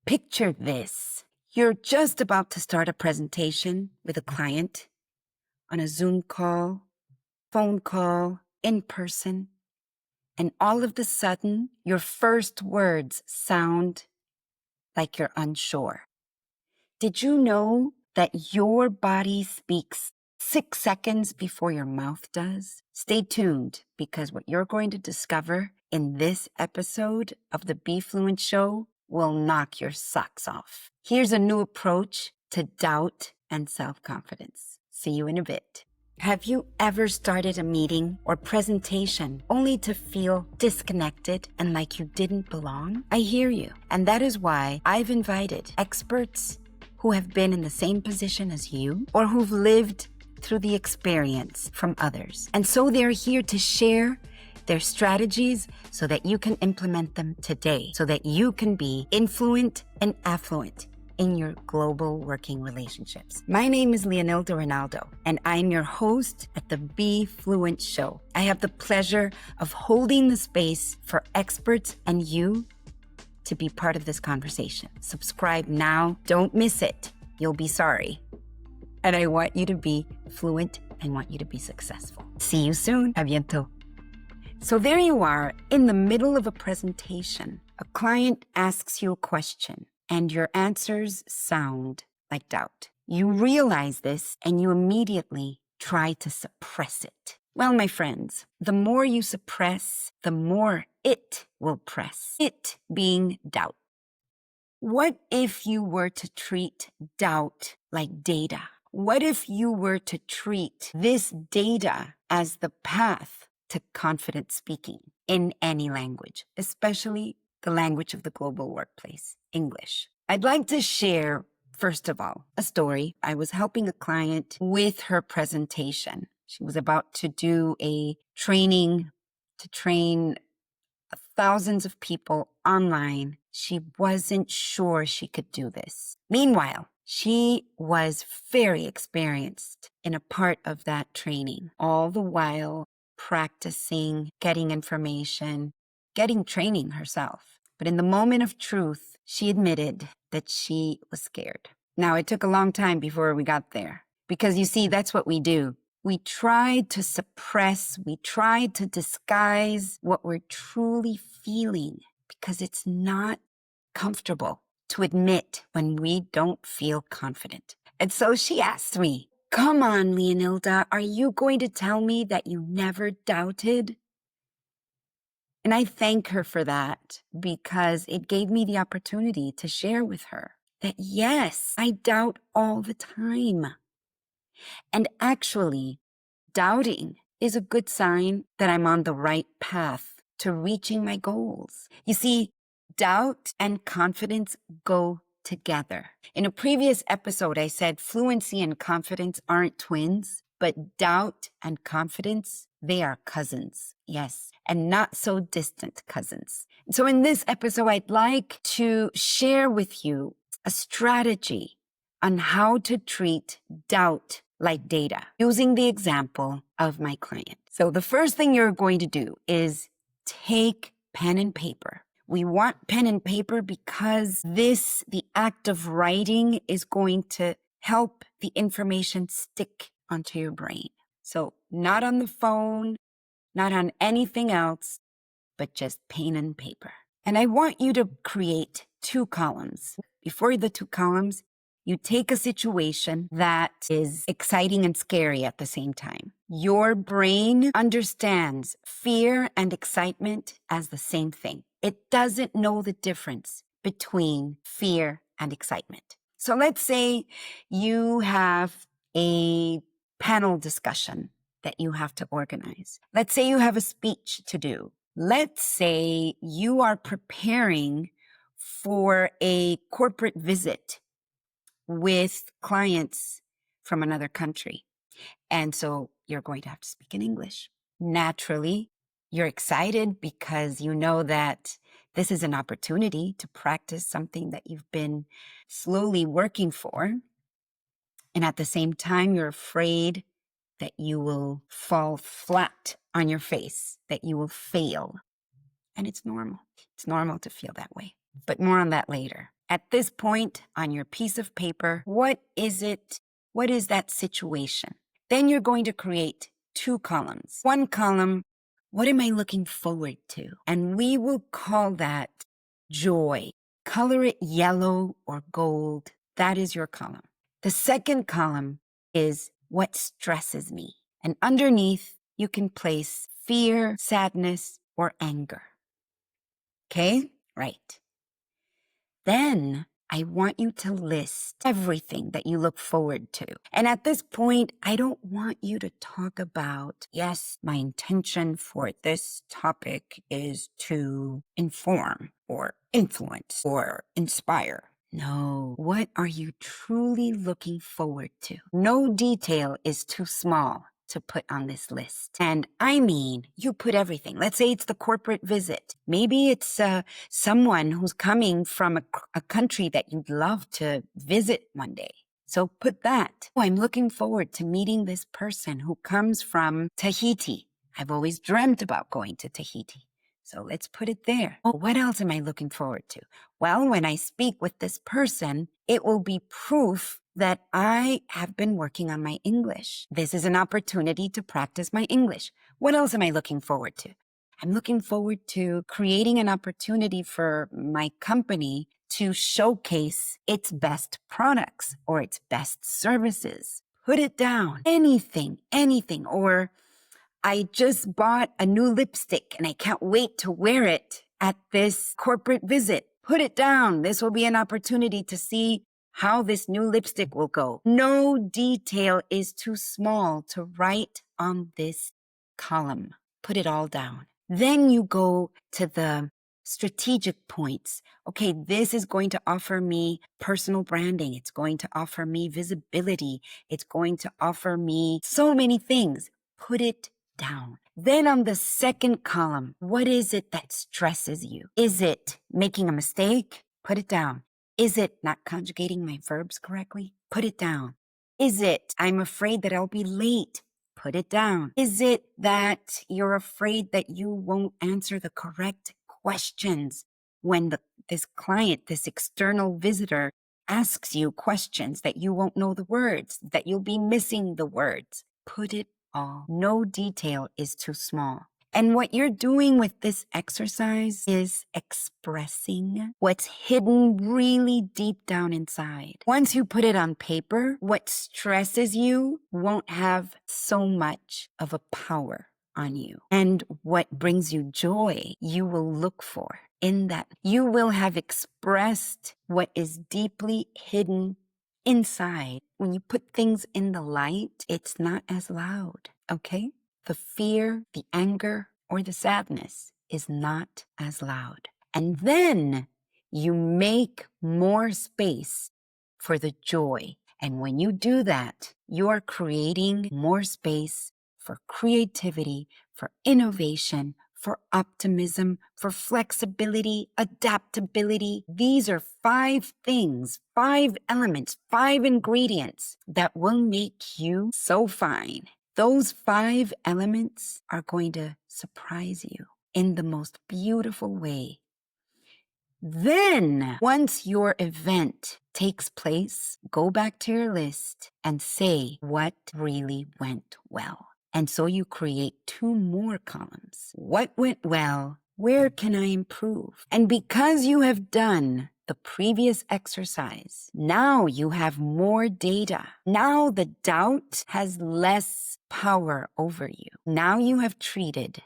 Picture this. You're just about to start a presentation with a client on a Zoom call, phone call, in person, and all of a sudden, your first words sound like you're unsure. Did you know that your body speaks 6 seconds before your mouth does? Stay tuned, because what you're going to discover in this episode of the Be Fluent Show will knock your socks off. Here's a new approach to doubt and self-confidence. See you in a bit. Have you ever started a meeting or presentation only to feel disconnected and like you didn't belong? I hear you. And that is why I've invited experts who have been in the same position as you or who've lived through the experience from others. And so they're here to share their strategies so that you can implement them today, so that you can be influent and affluent in your global working relationships. My name is Leonilda Renaldo, and I'm your host at the Be Fluent Show. I have the pleasure of holding the space for experts and you to be part of this conversation. Subscribe now. Don't miss it. You'll be sorry. And I want you to be fluent and want you to be successful. See you soon. A bientôt. So there you are in the middle of a presentation. A client asks you a question and your answers sound like doubt. You realize this and you immediately try to suppress it. Well, my friends, the more you suppress, the more it will press. It being doubt. What if you were to treat doubt like data? What if you were to treat this data as the path to confident speaking in any language, especially the language of the global workplace, English? I'd like to share, first of all, a story. I was helping a client with her presentation. She was about to do a training to train thousands of people online. She wasn't sure she could do this. Meanwhile, she was very experienced in a part of that training, all the while practicing, getting information, getting training herself. But in the moment of truth, she admitted that she was scared. Now, it took a long time before we got there, because you see, that's what we do. We try to suppress, we try to disguise what we're truly feeling because it's not comfortable to admit when we don't feel confident. And so she asked me, "Come on, Leonilda, are you going to tell me that you never doubted?" And I thank her for that, because it gave me the opportunity to share with her that yes, I doubt all the time. And actually, doubting is a good sign that I'm on the right path to reaching my goals. You see, doubt and confidence go together. In a previous episode, I said fluency and confidence aren't twins, but doubt and confidence, they are cousins. Yes, and not so distant cousins. So in this episode, I'd like to share with you a strategy on how to treat doubt like data, using the example of my client. So the first thing you're going to do is take pen and paper. We want pen and paper because the act of writing is going to help the information stick onto your brain. So not on the phone, not on anything else, but just pen and paper. And I want you to create 2 columns. Before the 2 columns, you take a situation that is exciting and scary at the same time. Your brain understands fear and excitement as the same thing. It doesn't know the difference between fear and excitement. So let's say you have a panel discussion that you have to organize. Let's say you have a speech to do. Let's say you are preparing for a corporate visit with clients from another country. And so you're going to have to speak in English. Naturally, you're excited because you know that this is an opportunity to practice something that you've been slowly working for. And at the same time, you're afraid that you will fall flat on your face, that you will fail. And it's normal. It's normal to feel that way. But more on that later. at this point on your piece of paper, what is it? What is that situation? Then you're going to create 2 columns. One column, what am I looking forward to? And we will call that joy. Color it yellow or gold. That is your column. The second column is what stresses me. And underneath, you can place fear, sadness, or anger. Okay? Right. Then I want you to list everything that you look forward to. And at this point, I don't want you to talk about, yes, my intention for this topic is to inform or influence or inspire. No, what are you truly looking forward to? No detail is too small to put on this list. And I mean, you put everything. Let's say it's the corporate visit. Maybe it's someone who's coming from a country that you'd love to visit one day. So put that. Oh, I'm looking forward to meeting this person who comes from Tahiti. I've always dreamt about going to Tahiti. So let's put it there. Oh, what else am I looking forward to? Well, when I speak with this person, it will be proof that I have been working on my English. This is an opportunity to practice my English. What else am I looking forward to? I'm looking forward to creating an opportunity for my company to showcase its best products or its best services. Put it down. Anything. Or I just bought a new lipstick and I can't wait to wear it at this corporate visit. Put it down. This will be an opportunity to see how this new lipstick will go. No detail is too small to write on this column. Put it all down. Then you go to the strategic points. Okay, this is going to offer me personal branding. It's going to offer me visibility. It's going to offer me so many things. Put it down. Then on the second column, what is it that stresses you? Is it making a mistake? Put it down. Is it not conjugating my verbs correctly? Put it down. Is it I'm afraid that I'll be late? Put it down. Is it that you're afraid that you won't answer the correct questions when this client, this external visitor, asks you questions that you won't know the words, that you'll be missing the words? Put it all. No detail is too small. And what you're doing with this exercise is expressing what's hidden really deep down inside. Once you put it on paper, what stresses you won't have so much of a power on you. And what brings you joy, you will look for in that. You will have expressed what is deeply hidden inside. When you put things in the light, it's not as loud, okay? The fear, the anger, or the sadness is not as loud. And then you make more space for the joy. And when you do that, you are creating more space for creativity, for innovation, for optimism, for flexibility, adaptability. These are 5 things, 5 elements, 5 ingredients that will make you so fine. Those 5 elements are going to surprise you in the most beautiful way. Then, once your event takes place, go back to your list and say what really went well. And so you create 2 more columns. What went well? Where can I improve? And because you have done the previous exercise, now you have more data. Now the doubt has less power over you. Now you have treated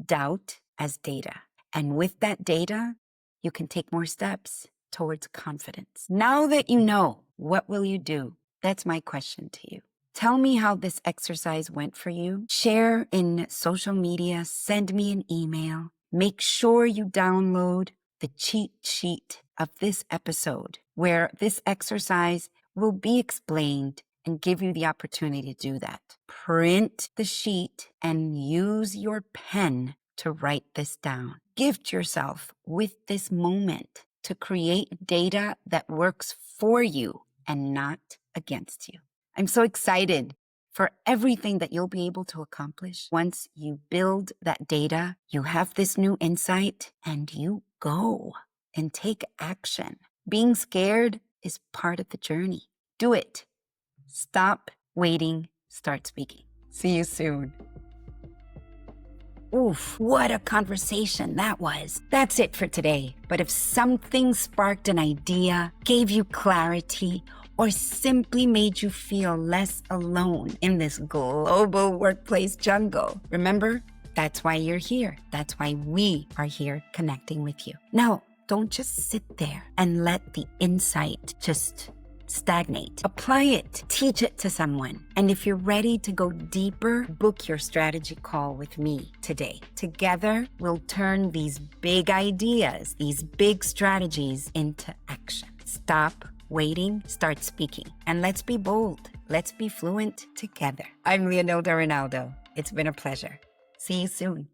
doubt as data. And with that data, you can take more steps towards confidence. Now that you know, what will you do? That's my question to you. Tell me how this exercise went for you. Share in social media, send me an email. Make sure you download the cheat sheet of this episode where this exercise will be explained and give you the opportunity to do that. Print the sheet and use your pen to write this down. Gift yourself with this moment to create data that works for you and not against you. I'm so excited for everything that you'll be able to accomplish once you build that data, you have this new insight, and you go and take action. Being scared is part of the journey. Do it. Stop waiting, start speaking. See you soon. Oof, what a conversation that was. That's it for today. But if something sparked an idea, gave you clarity, or simply made you feel less alone in this global workplace jungle, remember, that's why you're here. That's why we are here connecting with you. Now, don't just sit there and let the insight just stagnate. Apply it. Teach it to someone. And if you're ready to go deeper, book your strategy call with me today. Together, we'll turn these big ideas, these big strategies into action. Stop waiting, start speaking. And let's be bold. Let's be fluent together. I'm Leonilda Renaldo. It's been a pleasure. See you soon.